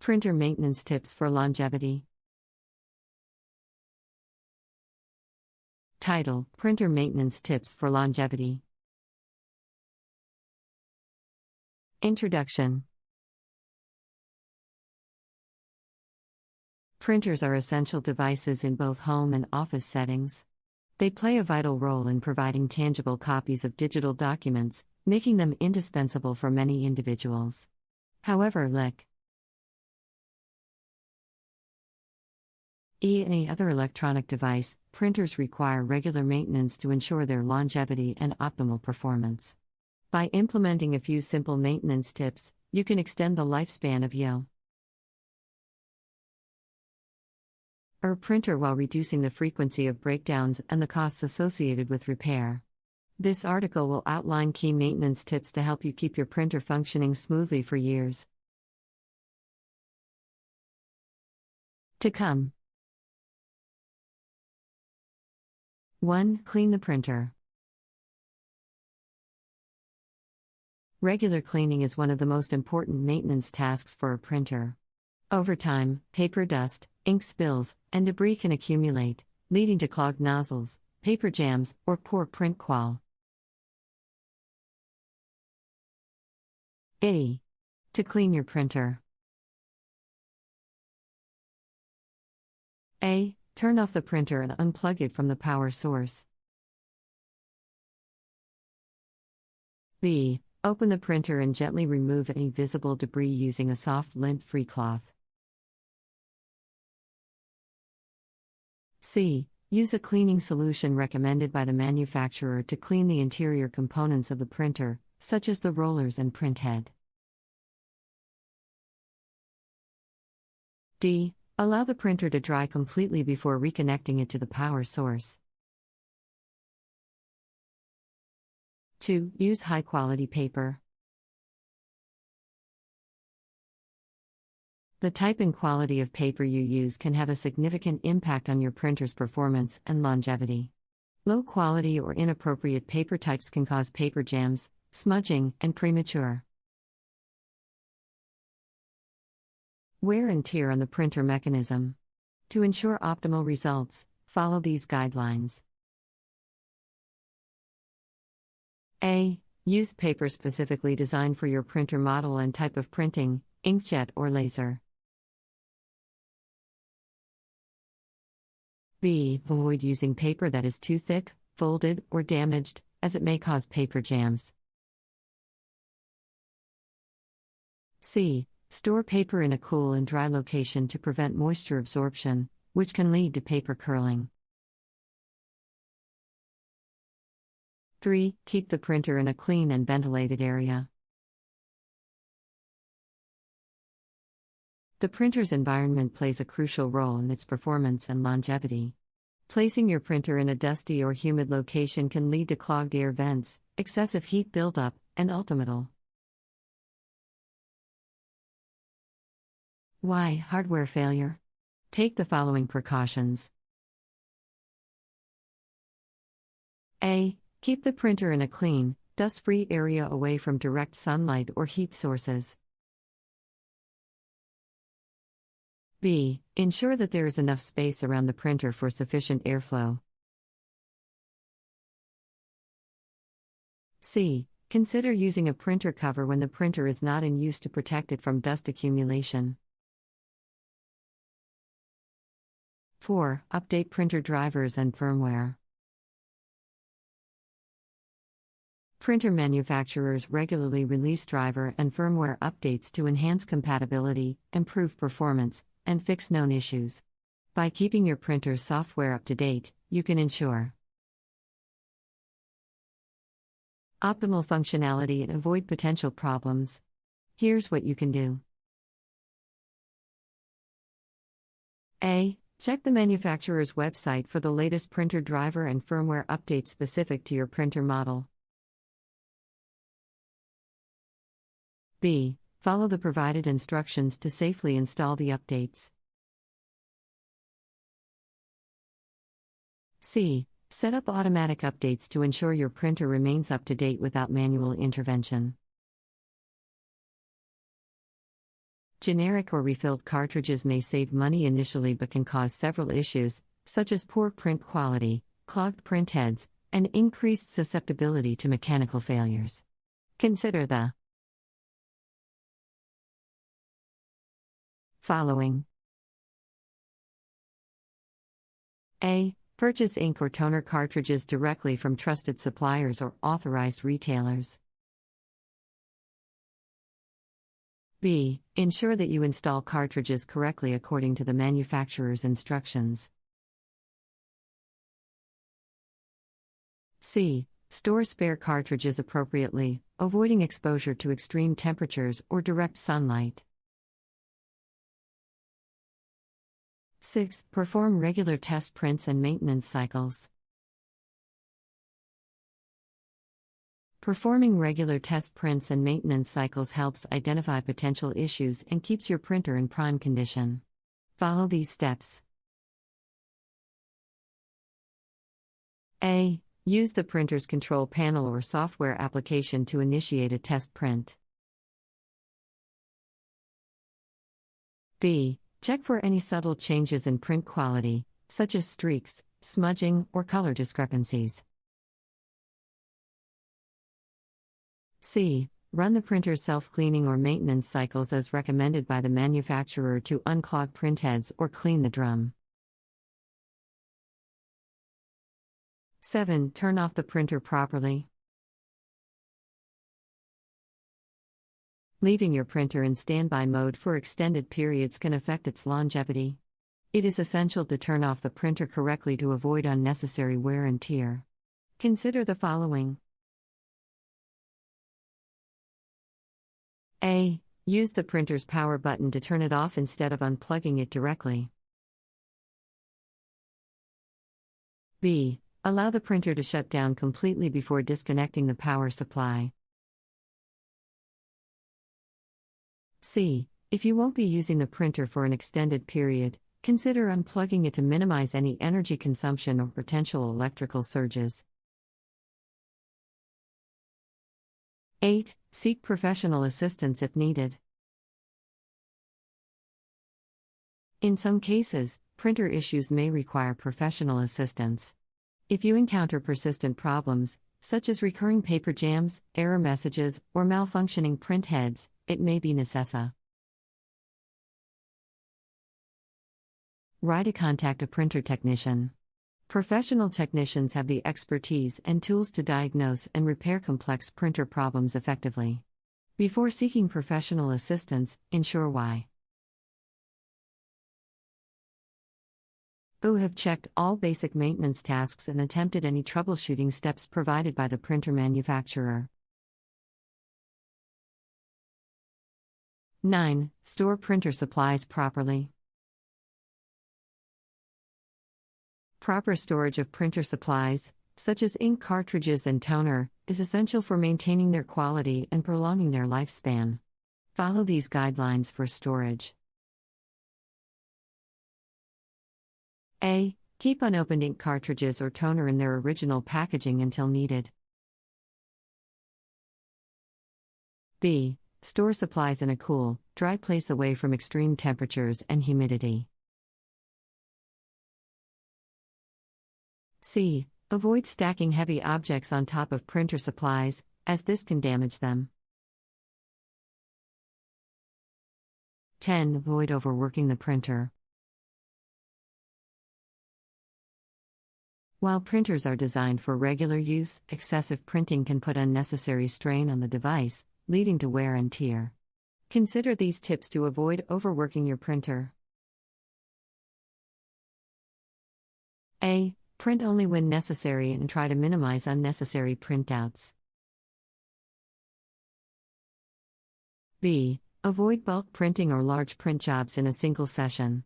Printer maintenance tips for longevity. Title: Printer maintenance tips for longevity. Introduction. Printers are essential devices in both home and office settings. They play a vital role in providing tangible copies of digital documents, making them indispensable for many individuals. However, like any other electronic device, printers require regular maintenance to ensure their longevity and optimal performance. By implementing a few simple maintenance tips, you can extend the lifespan of your printer while reducing the frequency of breakdowns and the costs associated with repair. This article will outline key maintenance tips to help you keep your printer functioning smoothly for years to come. 1. Clean the printer. Regular cleaning is one of the most important maintenance tasks for a printer. Over time, paper dust, ink spills, and debris can accumulate, leading to clogged nozzles, paper jams, or poor print quality. A. To clean your printer. A. Turn off the printer and unplug it from the power source. B. Open the printer and gently remove any visible debris using a soft lint-free cloth. C. Use a cleaning solution recommended by the manufacturer to clean the interior components of the printer, such as the rollers and print head. D. Allow the printer to dry completely before reconnecting it to the power source. 2. Use high-quality paper. The type and quality of paper you use can have a significant impact on your printer's performance and longevity. Low quality or inappropriate paper types can cause paper jams, smudging, and premature wear and tear on the printer mechanism. To ensure optimal results, follow these guidelines. A. Use paper specifically designed for your printer model and type of printing, inkjet or laser. B. Avoid using paper that is too thick, folded, or damaged, as it may cause paper jams. C. Store paper in a cool and dry location to prevent moisture absorption, which can lead to paper curling. 3. Keep the printer in a clean and ventilated area. The printer's environment plays a crucial role in its performance and longevity. Placing your printer in a dusty or humid location can lead to clogged air vents, excessive heat buildup, and ultimately hardware failure. Take the following precautions. A. Keep the printer in a clean, dust-free area away from direct sunlight or heat sources. B. Ensure that there is enough space around the printer for sufficient airflow. C. Consider using a printer cover when the printer is not in use to protect it from dust accumulation. 4. Update printer drivers and firmware. Printer manufacturers regularly release driver and firmware updates to enhance compatibility, improve performance, and fix known issues. By keeping your printer's software up to date, you can ensure optimal functionality and avoid potential problems. Here's what you can do. A. Check the manufacturer's website for the latest printer driver and firmware updates specific to your printer model. B. Follow the provided instructions to safely install the updates. C. Set up automatic updates to ensure your printer remains up to date without manual intervention. Generic or refilled cartridges may save money initially but can cause several issues, such as poor print quality, clogged print heads, and increased susceptibility to mechanical failures. Consider the following. A. Purchase ink or toner cartridges directly from trusted suppliers or authorized retailers. B. Ensure that you install cartridges correctly according to the manufacturer's instructions. C. Store spare cartridges appropriately, avoiding exposure to extreme temperatures or direct sunlight. 6. Perform regular test prints and maintenance cycles. Performing regular test prints and maintenance cycles helps identify potential issues and keeps your printer in prime condition. Follow these steps. A. Use the printer's control panel or software application to initiate a test print. B. Check for any subtle changes in print quality, such as streaks, smudging, or color discrepancies. C. Run the printer's self-cleaning or maintenance cycles as recommended by the manufacturer to unclog printheads or clean the drum. 7. Turn off the printer properly. Leaving your printer in standby mode for extended periods can affect its longevity. It is essential to turn off the printer correctly to avoid unnecessary wear and tear. Consider the following. A. Use the printer's power button to turn it off instead of unplugging it directly. B. Allow the printer to shut down completely before disconnecting the power supply. C. If you won't be using the printer for an extended period, consider unplugging it to minimize any energy consumption or potential electrical surges. 8. Seek professional assistance if needed. In some cases, printer issues may require professional assistance. If you encounter persistent problems, such as recurring paper jams, error messages, or malfunctioning print heads, it may be necessary to contact a printer technician. Professional technicians have the expertise and tools to diagnose and repair complex printer problems effectively. Before seeking professional assistance, ensure why. You have checked all basic maintenance tasks and attempted any troubleshooting steps provided by the printer manufacturer. 9. Store printer supplies properly. Proper storage of printer supplies, such as ink cartridges and toner, is essential for maintaining their quality and prolonging their lifespan. Follow these guidelines for storage. A. Keep unopened ink cartridges or toner in their original packaging until needed. B. Store supplies in a cool, dry place away from extreme temperatures and humidity. C. Avoid stacking heavy objects on top of printer supplies, as this can damage them. 10. Avoid overworking the printer. While printers are designed for regular use, excessive printing can put unnecessary strain on the device, leading to wear and tear. Consider these tips to avoid overworking your printer. A. Print only when necessary and try to minimize unnecessary printouts. B. Avoid bulk printing or large print jobs in a single session.